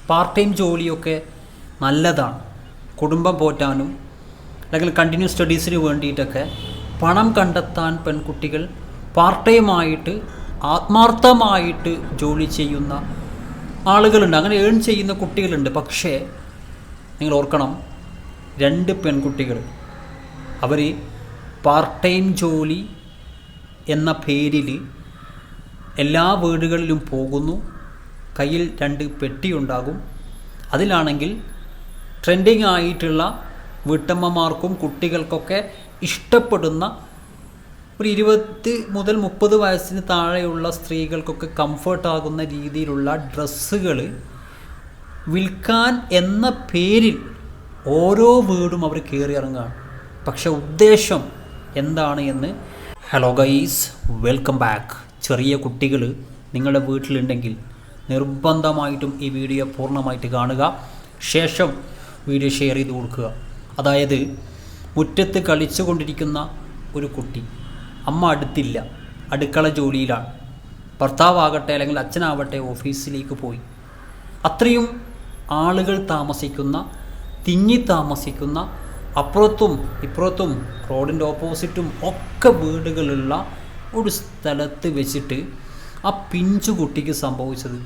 Part time ജോലിയൊക്കെ നല്ലതാണ്. കുടുംബം പോറ്റാനും അല്ലെങ്കിൽ കണ്ടിന്യൂസ് സ്റ്റഡീസിന് വേണ്ടിയിട്ടൊക്കെ പണം കണ്ടെത്താൻ പെൺകുട്ടികൾ പാർട്ട് ടൈമായിട്ട് ആത്മാർത്ഥമായിട്ട് ജോലി ചെയ്യുന്ന ആളുകളുണ്ട്, അങ്ങനെ ഏൺ ചെയ്യുന്ന കുട്ടികളുണ്ട്. പക്ഷേ നിങ്ങൾ ഓർക്കണം, 2 പെൺകുട്ടികൾ അവർ പാർട്ട് ടൈം ജോലി എന്ന പേരിൽ എല്ലാ വീടുകളിലും പോകുന്നു. കയ്യിൽ 2 പെട്ടിയുണ്ടാകും. അതിലാണെങ്കിൽ ട്രെൻഡിങ് ആയിട്ടുള്ള വീട്ടമ്മമാർക്കും കുട്ടികൾക്കൊക്കെ ഇഷ്ടപ്പെടുന്ന ഒരു 20 മുതൽ 30 വയസ്സിന് താഴെയുള്ള സ്ത്രീകൾക്കൊക്കെ കംഫർട്ടാകുന്ന രീതിയിലുള്ള ഡ്രസ്സുകൾ വിൽക്കാൻ എന്ന പേരിൽ ഓരോ വീടും അവർ കയറി ഇറങ്ങുകയാണ്. പക്ഷെ ഉദ്ദേശം എന്താണ് എന്ന് ഹലോ ഗൈസ്, വെൽക്കം ബാക്ക്. ചെറിയ കുട്ടികൾ നിങ്ങളുടെ വീട്ടിലുണ്ടെങ്കിൽ നിർബന്ധമായിട്ടും ഈ വീഡിയോ പൂർണ്ണമായിട്ട് കാണുക. ശേഷം വീഡിയോ ഷെയർ ചെയ്ത് കൊടുക്കുക. അതായത് മുറ്റത്ത് കളിച്ചു കൊണ്ടിരിക്കുന്ന ഒരു കുട്ടി, അമ്മ അടുത്തില്ല, അടുക്കള ജോലിയിലാണ്, ഭർത്താവാകട്ടെ അല്ലെങ്കിൽ അച്ഛനാവട്ടെ ഓഫീസിലേക്ക് പോയി. അത്രയും ആളുകൾ താമസിക്കുന്ന, തിങ്ങി താമസിക്കുന്ന, അപ്പുറത്തും ഇപ്പുറത്തും റോഡിൻ്റെ ഓപ്പോസിറ്റും ഒക്കെ വീടുകളുള്ള ഒരു സ്ഥലത്ത് വെച്ചിട്ട് ആ പിഞ്ചു കുട്ടിക്ക് സംഭവിച്ചത്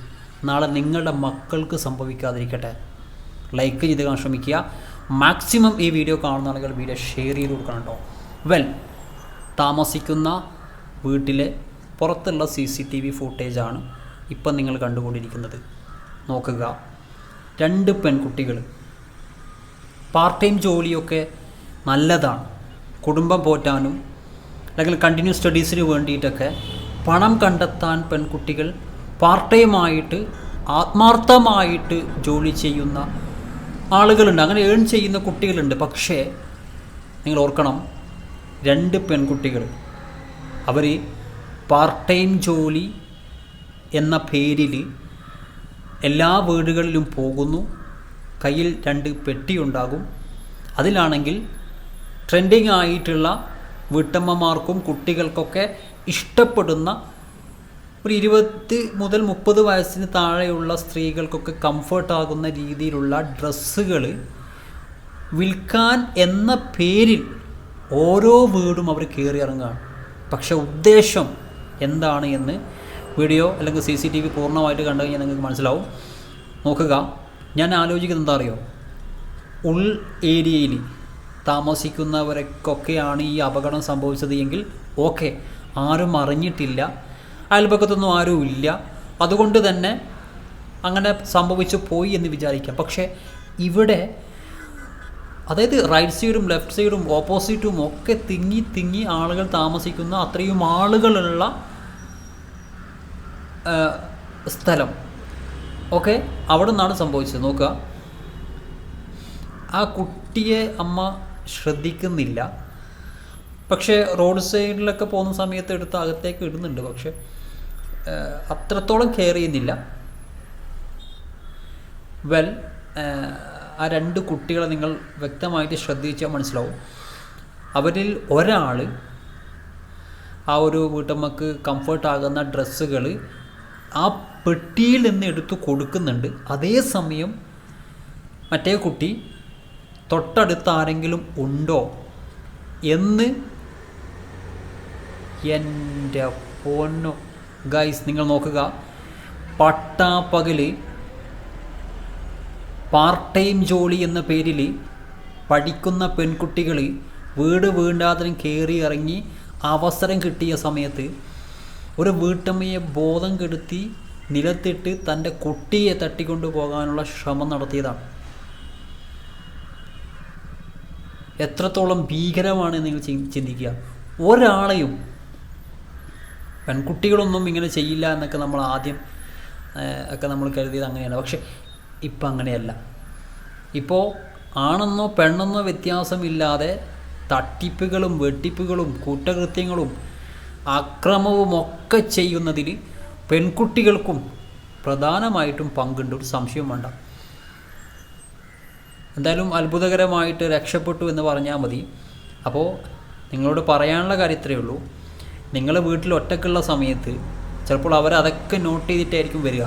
നാളെ നിങ്ങളുടെ മക്കൾക്ക് സംഭവിക്കാതിരിക്കട്ടെ. ലൈക്ക് ചെയ്ത് കാണാൻ ശ്രമിക്കുക. മാക്സിമം ഈ വീഡിയോ കാണുന്ന ആളുകൾ വീഡിയോ ഷെയർ ചെയ്ത് കൊടുക്കണം കേട്ടോ. താമസിക്കുന്ന വീട്ടിലെ പുറത്തുള്ള CCTV ഫുട്ടേജാണ് ഇപ്പം നിങ്ങൾ കണ്ടുകൊണ്ടിരിക്കുന്നത്. നോക്കുക, 2 പെൺകുട്ടികൾ. പാർട്ട് ടൈം ജോലിയൊക്കെ നല്ലതാണ്. കുടുംബം പോറ്റാനും അല്ലെങ്കിൽ കണ്ടിന്യൂസ് സ്റ്റഡീസിന് വേണ്ടിയിട്ടൊക്കെ പണം കണ്ടെത്താൻ പെൺകുട്ടികൾ പാർട്ട് ടൈമായിട്ട് ആത്മാർത്ഥമായിട്ട് ജോലി ചെയ്യുന്ന ആളുകളുണ്ട്, അങ്ങനെ ഏൺ ചെയ്യുന്ന കുട്ടികളുണ്ട്. പക്ഷേ നിങ്ങൾ ഓർക്കണം, 2 പെൺകുട്ടികൾ അവർ പാർട്ട് ടൈം ജോലി എന്ന പേരിൽ എല്ലാ വീടുകളിലും പോകുന്നു. കയ്യിൽ 2 പെട്ടിയുണ്ടാകും. അതിലാണെങ്കിൽ ട്രെൻഡിങ് ആയിട്ടുള്ള വീട്ടമ്മമാർക്കും കുട്ടികൾക്കൊക്കെ ഇഷ്ടപ്പെടുന്ന ഒരു 20 മുതൽ 30 വയസ്സിന് താഴെയുള്ള സ്ത്രീകൾക്കൊക്കെ കംഫർട്ടാകുന്ന രീതിയിലുള്ള ഡ്രസ്സുകൾ വിൽക്കാൻ എന്ന പേരിൽ ഓരോ വീടും അവർ കയറി ഇറങ്ങുകയാണ്. പക്ഷെ ഉദ്ദേശം എന്താണ് എന്ന് വീഡിയോ അല്ലെങ്കിൽ CCTV പൂർണ്ണമായിട്ട് കണ്ടു കഴിഞ്ഞാൽ നിങ്ങൾക്ക് മനസ്സിലാവും. നോക്കുക, ഞാൻ ആലോചിക്കുന്നത് എന്താ അറിയോ, ഉൾ ഏരിയയിൽ താമസിക്കുന്നവർക്കൊക്കെയാണ് ഈ അപകടം സംഭവിച്ചത് എങ്കിൽ ഓക്കെ, ആരും അറിഞ്ഞിട്ടില്ല, അയൽപക്കത്തൊന്നും ആരും ഇല്ല, അതുകൊണ്ട് തന്നെ അങ്ങനെ സംഭവിച്ചു പോയി എന്ന് വിചാരിക്കാം. പക്ഷേ ഇവിടെ അതായത് റൈറ്റ് സൈഡും ലെഫ്റ്റ് സൈഡും ഓപ്പോസിറ്റും ഒക്കെ തിങ്ങി ആളുകൾ താമസിക്കുന്ന, അത്രയും ആളുകളുള്ള സ്ഥലം. ഓക്കെ, അവിടെ നിന്നാണ് സംഭവിച്ചത്. നോക്കുക, ആ കുട്ടിയെ അമ്മ ശ്രദ്ധിക്കുന്നില്ല. പക്ഷേ റോഡ് സൈഡിലൊക്കെ പോകുന്ന സമയത്ത് എടുത്ത് അകത്തേക്ക് ഇടുന്നുണ്ട്. പക്ഷെ അത്രത്തോളം കെയർ ചെയ്യുന്നില്ല. ആ 2 കുട്ടികളെ നിങ്ങൾ വ്യക്തമായിട്ട് ശ്രദ്ധിച്ചാൽ മനസ്സിലാവും. അവരിൽ ഒരാൾ ആ ഒരു വീട്ടമ്മക്ക് കംഫർട്ടാകുന്ന ഡ്രസ്സുകൾ ആ പെട്ടിയിൽ നിന്ന് എടുത്ത് കൊടുക്കുന്നുണ്ട്. അതേസമയം മറ്റേ കുട്ടി തൊട്ടടുത്ത് ആരെങ്കിലും ഉണ്ടോ എന്ന്, എൻ്റെ പൊന്നോ ഗൈസ്, നിങ്ങൾ നോക്കുക, പട്ടാപ്പകൽ പാർട്ട് ടൈം ജോലി എന്ന പേരിൽ പഠിക്കുന്ന പെൺകുട്ടികൾ വീട് വീണ്ടാതിനും കയറി ഇറങ്ങി അവസരം കിട്ടിയ സമയത്ത് ഒരു വീട്ടമ്മയെ ബോധം കെടുത്തി നിലത്തിട്ട് തൻ്റെ കുട്ടിയെ തട്ടിക്കൊണ്ടു പോകാനുള്ള ശ്രമം നടത്തിയതാണ്. എത്രത്തോളം ഭീകരമാണ് നിങ്ങൾ ചിന്തിക്കുക. ഒരാളെയും, പെൺകുട്ടികളൊന്നും ഇങ്ങനെ ചെയ്യില്ല എന്നൊക്കെ നമ്മൾ ആദ്യം ഒക്കെ നമ്മൾ കരുതിയത് അങ്ങനെയാണ്. പക്ഷെ ഇപ്പം അങ്ങനെയല്ല. ഇപ്പോൾ ആണെന്നോ പെണ്ണെന്നോ വ്യത്യാസമില്ലാതെ തട്ടിപ്പുകളും വെട്ടിപ്പുകളും കുറ്റകൃത്യങ്ങളും അക്രമവും ഒക്കെ ചെയ്യുന്നതിൽ പെൺകുട്ടികൾക്കും പ്രധാനമായിട്ടും പങ്കുണ്ട്, ഒരു സംശയം വേണ്ട. എന്തായാലും അത്ഭുതകരമായിട്ട് രക്ഷപ്പെട്ടു എന്ന് പറഞ്ഞാൽ മതി. അപ്പോൾ നിങ്ങളോട് പറയാനുള്ള കാര്യം ഇത്രയേ ഉള്ളൂ. നിങ്ങളെ വീട്ടിൽ ഒറ്റക്കുള്ള സമയത്ത് ചിലപ്പോൾ അവരതൊക്കെ നോട്ട് ചെയ്തിട്ടായിരിക്കും വരിക.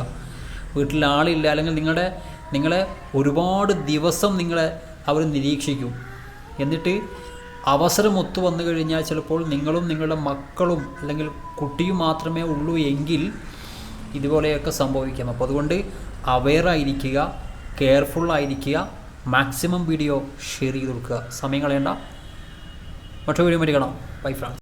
വീട്ടിൽ ആളില്ല, അല്ലെങ്കിൽ നിങ്ങളുടെ നിങ്ങളെ ഒരുപാട് ദിവസം നിങ്ങളെ അവർ നിരീക്ഷിക്കും. എന്നിട്ട് അവസരം ഒത്തു വന്നു കഴിഞ്ഞാൽ ചിലപ്പോൾ നിങ്ങളും നിങ്ങളുടെ മക്കളും അല്ലെങ്കിൽ കുട്ടിയും മാത്രമേ ഉള്ളൂ എങ്കിൽ ഇതുപോലെയൊക്കെ സംഭവിക്കാം. അപ്പോൾ അതുകൊണ്ട് അവെയറായിരിക്കുക, കെയർഫുള്ളായിരിക്കുക, മാക്സിമം വീഡിയോ ഷെയർ ചെയ്ത് കൊടുക്കുക. സമയം കളയണ്ട. മറ്റൊരു വീഡിയോ കാണാം. Bye friends.